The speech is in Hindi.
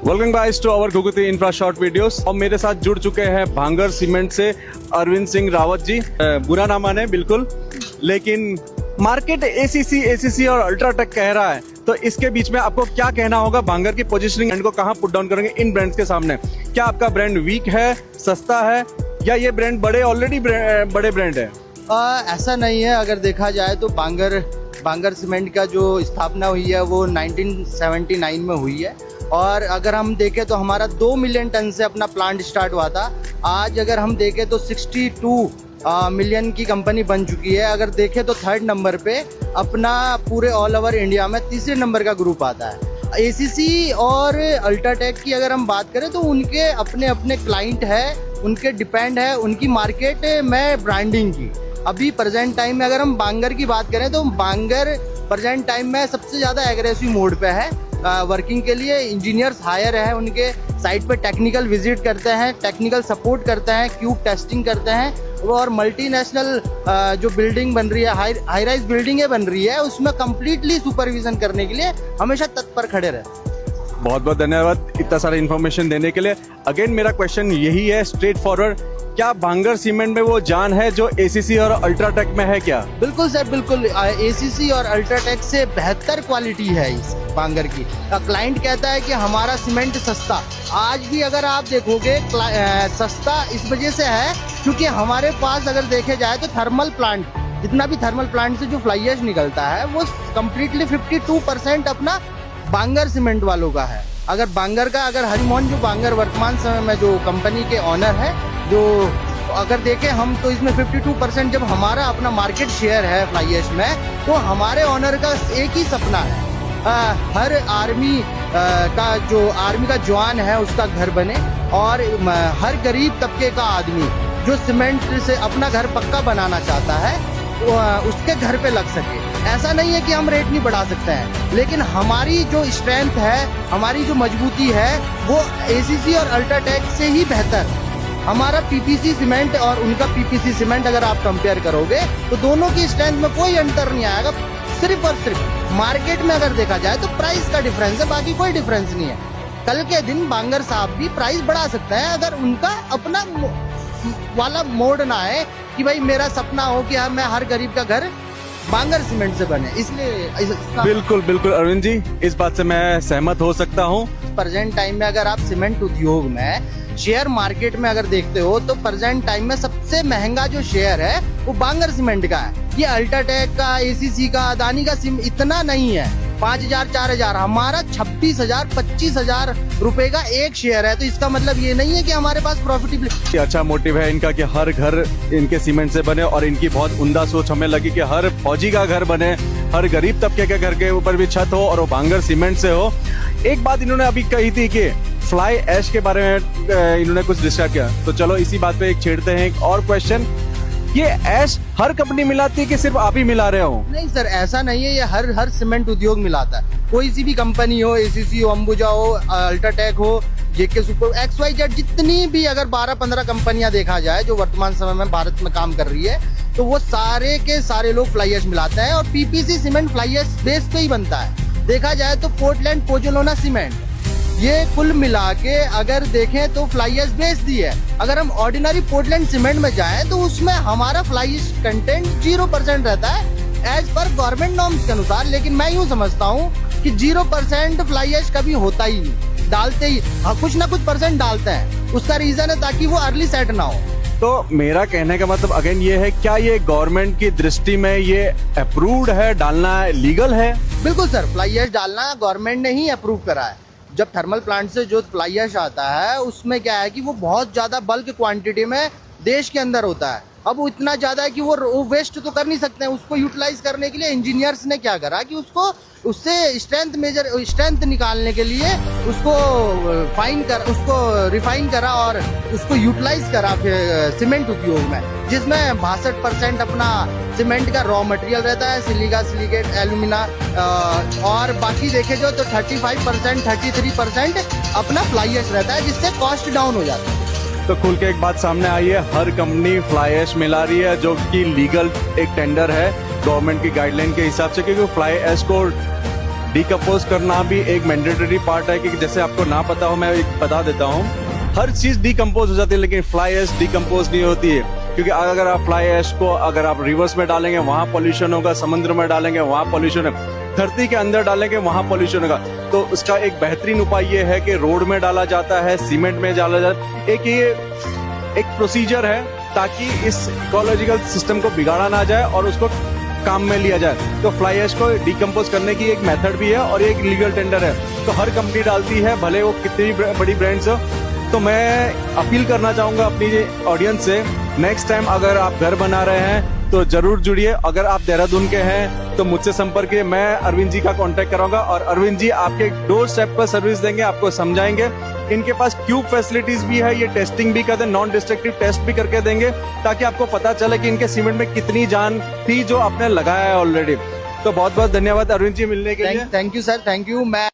Welcome guys to our Guguti infra short videos. और मेरे साथ जुड़ चुके हैं भांगर सीमेंट से अरविंद सिंह रावत जी। बुरा ना माने बिल्कुल, लेकिन मार्केट एसीसी और अल्ट्राटेक कह रहा है, तो इसके बीच में आपको क्या कहना होगा? भांगर की पोजीशनिंग ब्रांड को कहां पुट डाउन करेंगे इन ब्रांड्स के सामने? क्या आपका ब्रांड वीक है, सस्ता है, या ये ब्रांड ऑलरेडी बड़े ब्रांड है? ऐसा नहीं है। अगर देखा जाए तो भांगर सीमेंट का जो स्थापना हुई है वो 1979 में हुई है, और अगर हम देखें तो हमारा 2 मिलियन टन से अपना प्लांट स्टार्ट हुआ था। आज अगर हम देखें तो 62 मिलियन की कंपनी बन चुकी है। अगर देखें तो 3rd नंबर पे अपना पूरे ऑल ओवर इंडिया में 3रे नंबर का ग्रुप आता है। एसीसी और अल्ट्राटेक की अगर हम बात करें तो उनके अपने अपने क्लाइंट है, उनके डिपेंड है उनकी मार्केट में ब्रांडिंग की। अभी प्रेजेंट टाइम में अगर हम भांगर की बात करें तो भांगर प्रेजेंट टाइम में सबसे ज़्यादा एग्रेसिव मोड पे है। वर्किंग के लिए इंजीनियर्स हायर है, उनके साइट पे टेक्निकल विजिट करते हैं, टेक्निकल सपोर्ट करते हैं, क्यूब टेस्टिंग करते हैं, और मल्टीनेशनल जो बिल्डिंग बन रही है, हाई राइज बिल्डिंगें बन रही है, उसमें कम्प्लीटली सुपरविजन करने के लिए हमेशा तत्पर खड़े रहे। बहुत बहुत धन्यवाद इतना सारा इन्फॉर्मेशन देने के लिए। अगेन मेरा क्वेश्चन यही है, स्ट्रेट फॉरवर्ड, क्या भांगर सीमेंट में वो जान है जो एसीसी और अल्ट्राटेक में है क्या? बिल्कुल सर, बिल्कुल। एसीसी और अल्ट्राटेक से बेहतर क्वालिटी है इस भांगर की। क्लाइंट कहता है कि हमारा सीमेंट सस्ता, आज भी अगर आप देखोगे सस्ता इस वजह से है क्योंकि हमारे पास अगर देखे जाए तो थर्मल प्लांट, जितना भी थर्मल प्लांट से जो फ्लाई ऐश निकलता है वो कम्प्लीटली 52% अपना भांगर सीमेंट वालों का है। अगर भांगर का, अगर हरिमोहन जो भांगर वर्तमान समय में जो कंपनी के ऑनर है, जो अगर देखें हम तो इसमें 52% जब हमारा अपना मार्केट शेयर है फ्लाई ऐश में, तो हमारे ऑनर का एक ही सपना है, हर आर्मी का जवान है उसका घर बने, और हर गरीब तबके का आदमी जो सीमेंट से अपना घर पक्का बनाना चाहता है उसके घर पे लग सके। ऐसा नहीं है कि हम रेट नहीं बढ़ा सकते हैं, लेकिन हमारी जो स्ट्रेंथ है, हमारी जो मजबूती है वो एसीसी और अल्ट्राटेक से ही बेहतर। हमारा पीपीसी सीमेंट और उनका पीपीसी सीमेंट अगर आप कंपेयर करोगे तो दोनों की स्ट्रेंथ में कोई अंतर नहीं आएगा। सिर्फ और सिर्फ मार्केट में अगर देखा जाए तो प्राइस का डिफरेंस है, बाकी कोई डिफरेंस नहीं है। कल के दिन भांगर साहब भी प्राइस बढ़ा सकते हैं अगर उनका अपना वाला मोड ना है कि भाई मेरा सपना हो कि मैं हर गरीब का घर भांगर सीमेंट से बने। इसलिए बिल्कुल बिल्कुल अरविंद जी, इस बात से मैं सहमत हो सकता हूँ। प्रेजेंट टाइम में अगर आप सीमेंट उद्योग में शेयर मार्केट में अगर देखते हो तो प्रेजेंट टाइम में सबसे महंगा जो शेयर है वो भांगर सीमेंट का है। ये अल्ट्राटेक का, एसीसी का, अदानी का सिम इतना नहीं है। 5,000 4,000, हमारा 26,000 25,000 रुपए का एक शेयर है। तो इसका मतलब ये नहीं है कि हमारे पास प्रॉफिटेबिलिटी। अच्छा मोटिव है इनका कि हर घर इनके सीमेंट से बने, और इनकी बहुत उम्दा सोच हमें लगी कि हर फौजी का घर बने, हर गरीब तबके के घर के ऊपर भी छत हो और वो भांगर सीमेंट से हो। एक बात इन्होंने अभी कही थी कि फ्लाई ऐश के बारे में इन्होंने कुछ डिस्कस किया, तो चलो इसी बात पे एक छेड़ते हैं एक और क्वेश्चन। ये ऐश हर कंपनी मिलाती है कि सिर्फ आप ही मिला रहे हो? नहीं सर, ऐसा नहीं है। ये हर सीमेंट उद्योग मिलाता है। कोई सी भी कंपनी हो, एसीसी हो, अंबुजा हो, अल्ट्राटेक हो, जेके सुपर, XYZ, जितनी भी अगर 12-15 कंपनियां देखा जाए जो वर्तमान समय में भारत में काम कर रही है, तो वो सारे के सारे लोग फ्लाई ऐश मिलाते हैं, और PPC cement fly ash base पे ही बनता है। देखा जाए तो पोर्टलैंड पोजोलाना सीमेंट, ये कुल मिला के अगर देखें तो फ्लाई ऐश बेस दी है। अगर हम ऑर्डिनरी पोर्टलैंड सीमेंट में जाएं तो उसमें हमारा फ्लाई ऐश कंटेंट 0% रहता है एज पर गवर्नमेंट नॉर्म्स के अनुसार। लेकिन मैं यूं समझता हूं कि 0% फ्लाई ऐश कभी होता ही नहीं, डालते ही कुछ ना कुछ परसेंट डालते हैं। उसका रीजन है ताकि वो अर्ली सेट ना हो। तो मेरा कहने का मतलब अगेन ये है, क्या ये गवर्नमेंट की दृष्टि में ये अप्रूव्ड है, डालना लीगल है? बिल्कुल सर, फ्लाई ऐश डालना गवर्नमेंट ने ही अप्रूव करा है। जब थर्मल प्लांट से जो फ्लाई ऐश आता है उसमें क्या है कि वो बहुत ज़्यादा बल्क क्वांटिटी में देश के अंदर होता है। अब वो इतना ज़्यादा है कि वो वेस्ट तो कर नहीं सकते हैं। उसको यूटिलाइज करने के लिए इंजीनियर्स ने क्या करा कि उससे स्ट्रेंथ निकालने के लिए उसको रिफाइन करा और उसको यूटिलाइज करा फिर सीमेंट उद्योग में, जिसमें 62% अपना सीमेंट का रॉ मटेरियल रहता है, सिलिका, सिलिकेट, एल्यूमिना, और बाकी देखे जो तो 35% 33% अपना फ्लाई ऐश रहता है, जिससे कॉस्ट डाउन हो जाता है। तो खुल के एक बात सामने आई है, हर कंपनी फ्लाई ऐश मिला रही है, जो कि लीगल एक टेंडर है गवर्नमेंट की गाइडलाइन के हिसाब से, क्योंकि फ्लाई ऐश को डिकम्पोज करना भी एक मैंडेटरी पार्ट है, कि जैसे आपको ना पता हो मैं एक बता देता हूँ। हर चीज डिकम्पोज हो जाती है लेकिन फ्लाई ऐश डिकम्पोज नहीं होती है, क्योंकि अगर आप फ्लाई ऐश को अगर आप रिवर्स में डालेंगे वहां पॉल्यूशन होगा, समुद्र में डालेंगे वहां पॉल्यूशन है, धरती के अंदर डालेंगे वहां पॉल्यूशन होगा। तो उसका एक बेहतरीन उपाय ये है कि रोड में डाला जाता है, सीमेंट में डाला जाता है। एक प्रोसीजर है ताकि इस इकोलॉजिकल सिस्टम को बिगाड़ा ना जाए और उसको काम में लिया जाए। तो फ्लाई ऐश को डिकम्पोज करने की एक मेथड भी है और एक लीगल टेंडर है, तो हर कंपनी डालती है, भले वो कितनी बड़ी ब्रांड्स हो। तो मैं अपील करना चाहूंगा अपनी ऑडियंस से, नेक्स्ट टाइम अगर आप घर बना रहे हैं तो जरूर जुड़िए। अगर आप देहरादून के हैं तो मुझसे संपर्क कीजिए, मैं अरविंद जी का कांटेक्ट कराऊंगा और अरविंद जी आपके डोर स्टेप पर सर्विस देंगे, आपको समझाएंगे। इनके पास क्यूब फैसिलिटीज भी है, ये टेस्टिंग भी करते हैं, नॉन डिस्ट्रक्टिव टेस्ट भी करके देंगे, ताकि आपको पता चले कि इनके सीमेंट में कितनी जान थी जो आपने लगाया है ऑलरेडी। तो बहुत बहुत धन्यवाद अरविंद जी मिलने के लिए। Thank you sir, thank you. मैं